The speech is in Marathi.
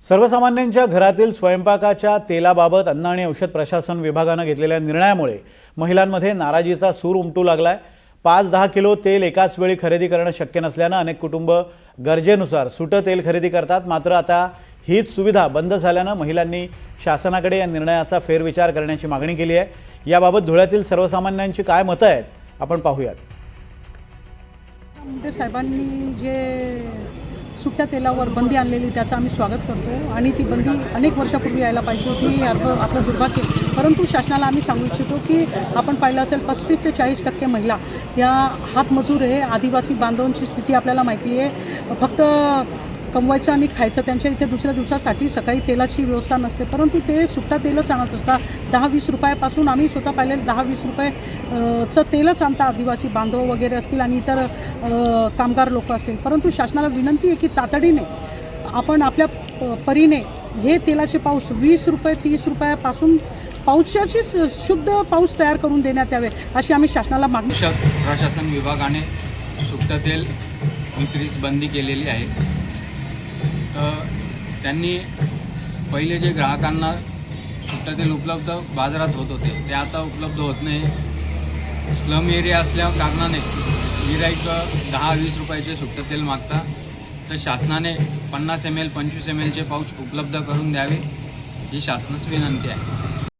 सर्वसामान्यांच्या घरातील स्वयंपाकाच्या तेलाबाबत अन्न आणि औषध प्रशासन विभागाने घेतलेल्या निर्णयामुळे महिलांमध्ये नाराजीचा सूर उमटू लागलाय। 5-10 किलो तेल एकाच वेळी खरेदी करणं शक्य नसल्याने अनेक कुटुंब गरजेनुसार सुटे तेल खरेदी करतात। मात्र आता हीच सुविधा बंद झाल्याने महिलांनी शासनाकडे या निर्णयाचा फेरविचार करण्याची मागणी केली आहे। याबाबत धुळ्यातील सर्वसामान्यांची काय मतं आहेत आपण पाहूयात। मुंडे साहेबांनी जे सुट्ट्या तेलावर बंदी आणलेली त्याचं आम्ही स्वागत करतो आणि ती बंदी अनेक वर्षापूर्वी यायला पाहिजे होती, आपलं दुर्भाग्य। परंतु शासनाला आम्ही सांगू इच्छितो की आपण पाहिलं असेल 35 ते 40% महिला या हातमजूर आहे। आदिवासी बांधवांची स्थिती आपल्याला माहिती आहे। फक्त कमवायचं आणि खायचं, त्यांच्या इथे दुसऱ्या दिवसासाठी सकाळी तेलाची व्यवस्था नसते, परंतु ते सुट्टा तेलच आणत असतात। 10-20 रुपयापासून आम्ही स्वतः पाहिलेलं 10-20 रुपयेचं तेलच आणतात आदिवासी बांधव वगैरे असतील आणि इतर कामगार लोक असतील। परंतु शासनाला विनंती आहे की तातडीने आपण आपल्या परीने हे तेलाचे पाऊस 20 रुपये 30 रुपयापासून पाऊसाची शुद्ध पाऊस तयार करून देण्यात यावे अशी आम्ही शासनाला मागणी। प्रशासन विभागाने सुट्टे तेल विक्रीस बंदी केलेली आहे। त्यांनी पहिले जे ग्राहकांना सुट्टे तेल उपलब्ध बाजारात होत होते ते आता उपलब्ध होत नाही। स्लम एरिया असल्या कारणाने गिराईक 10-20 रुपयाचे सुट्टे तेल मागता, तर शासनाने 50 ml 25 ml चे पाऊच उपलब्ध करून द्यावे ही शासनास विनंती आहे।